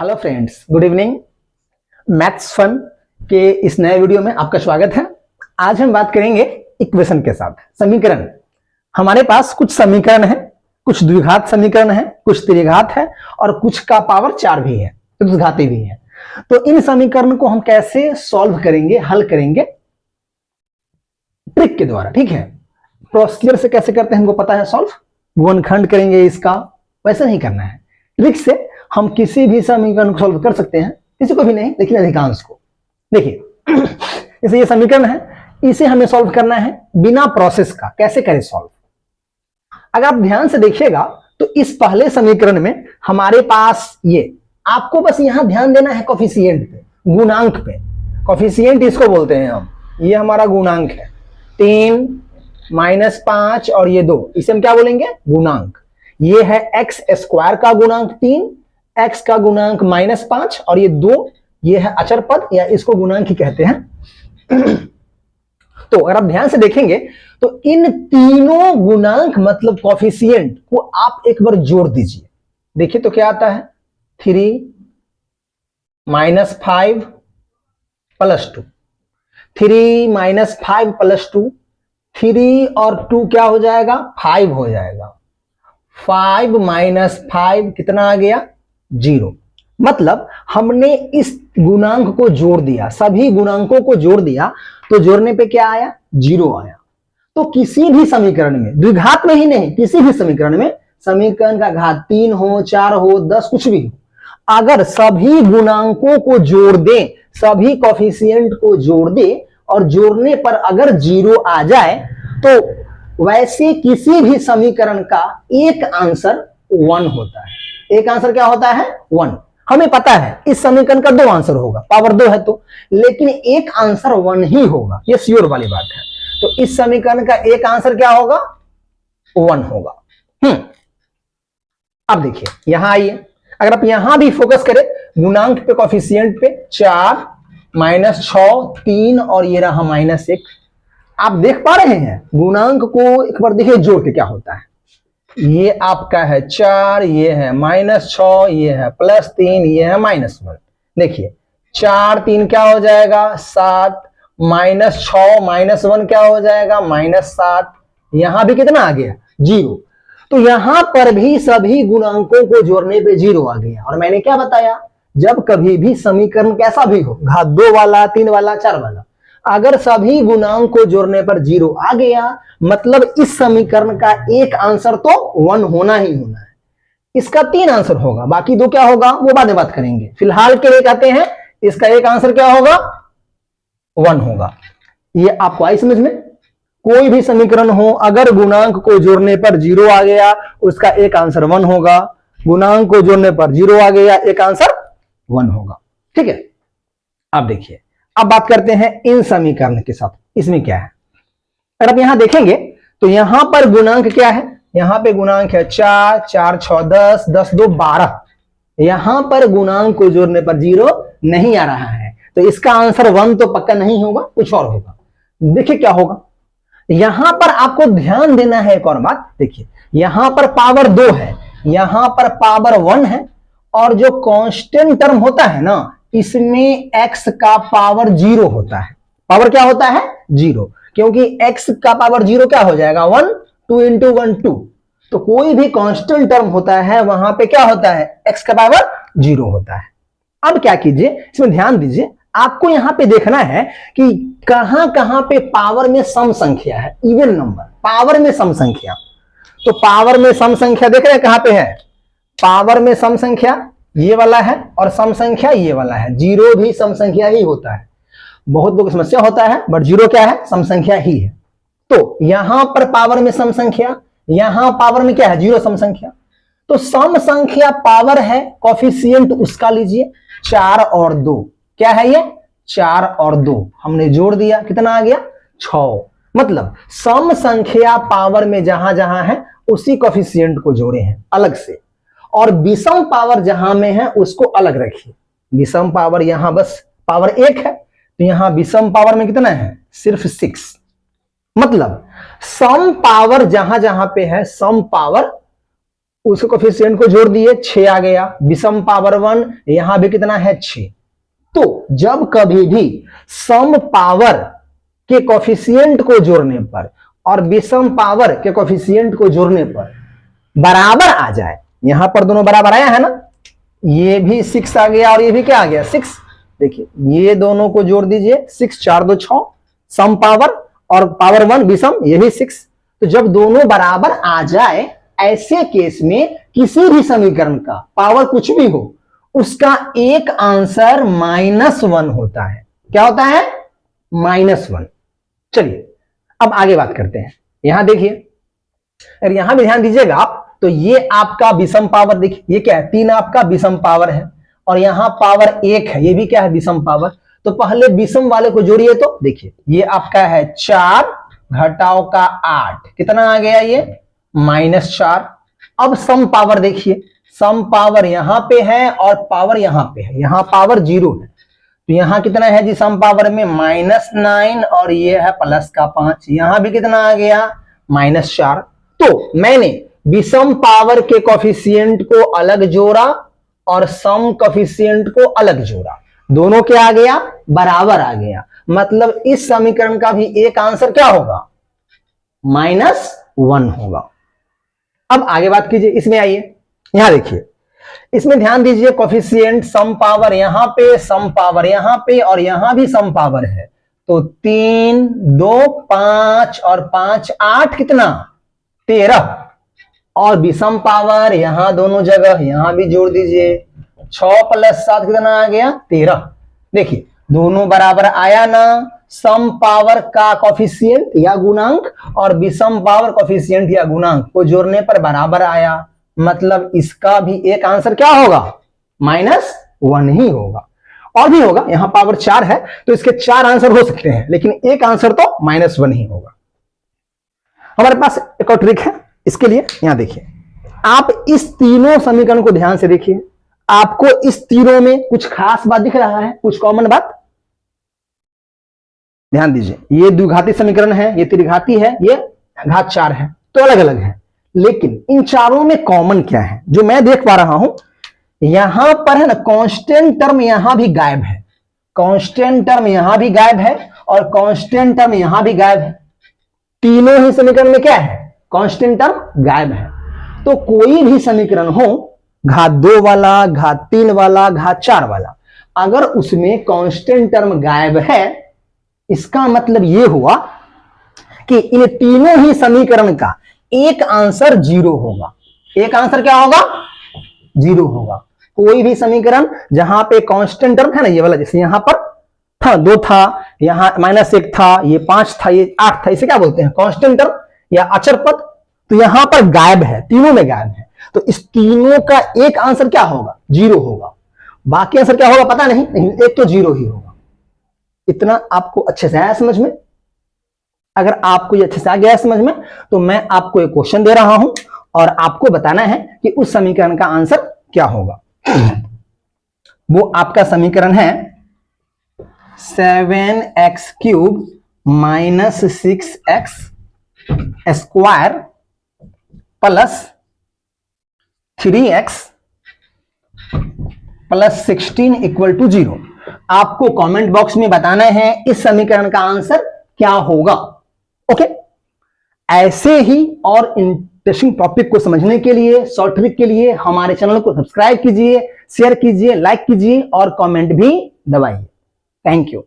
Hello friends, good evening. Maths fun के इस नए वीडियो में आपका स्वागत है। आज हम बात करेंगे इक्वेशन के साथ, समीकरण। हमारे पास कुछ समीकरण है, कुछ द्विघात समीकरण है, कुछ त्रिघात है और कुछ का पावर 4 भी है, चतुर्घाती भी है। तो इन समीकरण को हम कैसे सॉल्व करेंगे, हल करेंगे ट्रिक के द्वारा। ठीक है, प्रोसीजर से कैसे करते हैं हमको पता है, सॉल्व गुणनखंड करेंगे, इसका वैसे नहीं करना है। ट्रिक से हम किसी भी समीकरण को सॉल्व कर सकते हैं, किसी को भी नहीं लेकिन अधिकांश को। देखिए जैसे ये समीकरण है, इसे हमें सॉल्व करना है बिना प्रोसेस का। कैसे करें सॉल्व? अगर आप ध्यान से देखिएगा तो इस पहले समीकरण में हमारे पास ये, आपको बस यहां ध्यान देना है कोफिशिएंट पे, गुणांक पे। कोफिशिएंट इसको बोलते हैं हम, ये हमारा गुणांक है 3 -5 और ये 2, इसे हम क्या बोलेंगे? गुणांक। ये है एक्स स्क्वायर का गुणांक 3, एक्स का गुणांक -5 और ये 2, ये है अचर पद या इसको गुणांक ही कहते हैं। तो अगर आप ध्यान से देखेंगे तो इन तीनों गुणांक मतलब कोफिशिएंट को आप एक बार जोड़ दीजिए। देखिए तो क्या आता है, 3 -5 + 2, 3 -5 + 2, 3 और 2 क्या हो जाएगा? 5 हो जाएगा। 5 - 5 कितना आ गया? 0। मतलब हमने इस गुणांक को जोड़ दिया, सभी गुणांकों को जोड़ दिया, तो जोड़ने पे क्या आया? 0 आया। तो किसी भी समीकरण में, द्विघात में ही नहीं, किसी भी समीकरण में, समीकरण का घात 3 हो, 4 हो, 10 कुछ भी हो, अगर सभी गुणांकों को जोड़ दें, सभी कोफिशिएंट को जोड़ दे और जोड़ने पर अगर 0 आ जाए तो वैसे किसी भी समीकरण का एक आंसर 1 होता है। एक आंसर क्या होता है? 1। हमें पता है इस समीकरण का 2 आंसर होगा, पावर 2 है तो, लेकिन एक आंसर 1 ही होगा, ये श्योर वाली बात है। तो इस समीकरण का एक आंसर क्या होगा? 1 होगा। अब देखिए यहां आइए, अगर आप यहां भी फोकस करें गुणांक पे, कोफिशिएंट पे, 4 -6 3 और ये रहा -1, आप देख पा रहे हैं गुणांक को एक बार देखिए जोड़ के क्या होता है। ये आपका है 4, ये है -6, ये है +3, ये है -1। देखिए 4 3 क्या हो जाएगा? 7, -6 -1 क्या हो जाएगा? -7। यहां भी कितना आ गया? 0। तो यहां पर भी सभी गुणांकों को जोड़ने पे 0 आ गया। और मैंने क्या बताया, जब कभी भी समीकरण कैसा भी हो, घात 2 वाला, 3 वाला, 4 वाला, अगर सभी गुणांक को जोड़ने पर 0 आ गया, मतलब इस समीकरण का एक आंसर तो 1 होना ही होना है। इसका 3 आंसर होगा, बाकी 2 क्या होगा वो बाद में बात करेंगे। फिलहाल के लिए कहते हैं इसका एक आंसर क्या होगा? 1 होगा। ये आपको आई समझ में? कोई भी समीकरण हो, अगर गुणांक को जोड़ने पर 0 आ गया, उसका एक आंसर 1 होगा। गुणांक को जोड़ने पर 0 आ गया, एक आंसर 1 होगा। ठीक है, अब देखिए, अब बात करते हैं इन समीकरण के साथ। इसमें क्या है, अगर आप यहां देखेंगे तो यहां पर गुणांक क्या है? यहां पे गुणांक है 4, 4 6 10, 10 2 12। यहां पर गुणांक को जोड़ने पर 0 नहीं आ रहा है, तो इसका आंसर 1 तो पक्का नहीं होगा, कुछ और होगा। देखिए क्या होगा, यहां पर आपको ध्यान देना है एक और बात। देखिए यहां पर पावर 2 है, यहां पर पावर 1 है, और जो कांस्टेंट टर्म होता है ना, इसमें x का पावर 0 होता है। पावर क्या होता है? 0, क्योंकि x का पावर 0 क्या हो जाएगा? 1, 2 × 1 2। तो कोई भी कांस्टेंट टर्म होता है वहां पे क्या होता है? x का पावर 0 होता है। अब क्या कीजिए, इसमें ध्यान दीजिए, आपको यहां पे देखना है कि कहां कहां पे पावर में सम संख्या है, इवन नंबर, पावर में सम संख्या। तो पावर में सम संख्या देख रहे हैं कहां पे है? पावर में सम संख्या ये वाला है और सम संख्या ये वाला है। 0 भी सम संख्या ही होता है। बहुत लोग समस्या होता है, बट 0 क्या है? सम संख्या ही है। तो यहां पर पावर में सम संख्या, यहां पावर में क्या है? 0 सम संख्या। तो सम संख्या पावर है, कोफिशिएंट उसका लीजिए 4 और 2। क्या है ये? 4 और 2 हमने जोड़ दिया, कितना आ गया? 6। मतलब सम संख्या पावर में जहां जहां है उसी कोफिशिएंट को जोड़े हैं अलग से, और विषम पावर जहां में है उसको अलग रखिए। विषम पावर यहां बस पावर 1 है, तो यहां विषम पावर में कितना है? सिर्फ 6। मतलब सम पावर जहां जहां पे है, सम पावर उस कोफिशिएंट को जोड़ दिए, 6 आ गया। विषम पावर 1 यहां भी कितना है, 6। तो जब कभी भी सम पावर के कोफिशिएंट को जोड़ने पर और विषम पावर के कोफिशिएंट को जोड़ने पर बराबर आ जाए, यहां पर दोनों बराबर आया है ना, ये भी 6 आ गया और ये भी क्या आ गया, 6। देखिए ये दोनों को जोड़ दीजिए, 6 4 2 6 सम पावर और पावर 1 विषम, ये भी 6। तो जब दोनों बराबर आ जाए, ऐसे केस में किसी भी समीकरण का पावर कुछ भी हो, उसका एक आंसर -1 होता है। क्या होता है, -1। चलिए अब आगे बात करते हैं। यहां देखिए, अगर यहां भी ध्यान दीजिएगा आप, तो ये आपका विषम पावर, देखिए ये क्या है, 3 आपका विषम पावर है और यहां पावर 1 है, ये भी क्या है, विषम पावर। तो पहले विषम वाले को जोड़िए, तो देखिए ये आपका है 4 घटाओ का 8, कितना आ गया ये, -4। अब सम पावर देखिए, सम पावर यहां पे है और पावर यहां पे है, यहां पावर 0 है, तो यहां कितना है जी सम पावर में, -9 और ये है प्लस का 5, यहां भी कितना आ गया, -4। तो मैंने विषम पावर के कोफिशिएंट को अलग जोड़ा और सम कोफिशिएंट को अलग जोड़ा, दोनों क्या आ गया, बराबर आ गया। मतलब इस समीकरण का भी एक आंसर क्या होगा, -1 होगा। अब आगे बात कीजिए, इसमें आइए, यहां देखिए, इसमें ध्यान दीजिए, कोफिशिएंट सम पावर यहां पे, सम पावर यहां पे और यहां भी सम पावर है, तो 3 2 5 और 5 8, कितना, 13। और विषम पावर यहां दोनों जगह, यहां भी जोड़ दीजिए, 6 + 7 कितना आ गया, 13। देखिए दोनों बराबर आया ना, सम पावर का कोफिशिएंट या गुणांक और विषम पावर कोफिशिएंट या गुणांक को जोड़ने पर बराबर आया, मतलब इसका भी एक आंसर क्या होगा, -1 ही होगा। और भी होगा, यहां पावर 4 है तो इसके 4 आंसर हो सकते हैं, लेकिन एक आंसर तो -1 ही होगा। हमारे पास एक और ट्रिक है इसके लिए, यहां देखिए, आप इस तीनों समीकरण को ध्यान से देखिए, आपको इस तीनों में कुछ खास बात दिख रहा है, कुछ कॉमन बात, ध्यान दीजिए। ये द्विघाती समीकरण है, ये त्रिघाती है, ये घात 4 है, तो अलग अलग है, लेकिन इन चारों में कॉमन क्या है जो मैं देख पा रहा हूं, यहां पर है ना कांस्टेंट टर्म यहां भी गायब है, कांस्टेंट टर्म यहां भी गायब है और कांस्टेंट टर्म यहां भी गायब है। तीनों ही समीकरण में क्या है, कांस्टेंट टर्म गायब है। तो कोई भी समीकरण हो, घात 2 वाला, घात 3 वाला, घात 4 वाला, अगर उसमें कांस्टेंट टर्म गायब है, इसका मतलब यह हुआ कि इन तीनों ही समीकरण का एक आंसर 0 होगा। एक आंसर क्या होगा, 0 होगा। कोई भी समीकरण जहां पे कांस्टेंट टर्म है ना, ये वाला, जैसे यहां पर था 2 था, यहां -1 था, ये 5 था, ये 8 था, इसे क्या बोलते हैं, कांस्टेंट टर्म या अचर पद। तो यहां पर गायब है, तीनों में गायब है, तो इस तीनों का एक आंसर क्या होगा, 0 होगा। बाकी आंसर क्या होगा पता नहीं, एक तो 0 ही होगा। इतना आपको अच्छे से आया समझ में? अगर आपको ये अच्छे से आ गया समझ में, तो मैं आपको एक क्वेश्चन दे रहा हूं और आपको बताना है कि उस समीकरण का आंसर क्या होगा। वो आपका समीकरण है 7x³ - 6x² + 3x + 16 = 0। आपको कमेंट बॉक्स में बताना है इस समीकरण का आंसर क्या होगा। ओके, ऐसे ही और इंटरेस्टिंग टॉपिक को समझने के लिए, शॉर्ट ट्रिक के लिए हमारे चैनल को सब्सक्राइब कीजिए, शेयर कीजिए, लाइक कीजिए और कमेंट भी दबाइए। Thank you.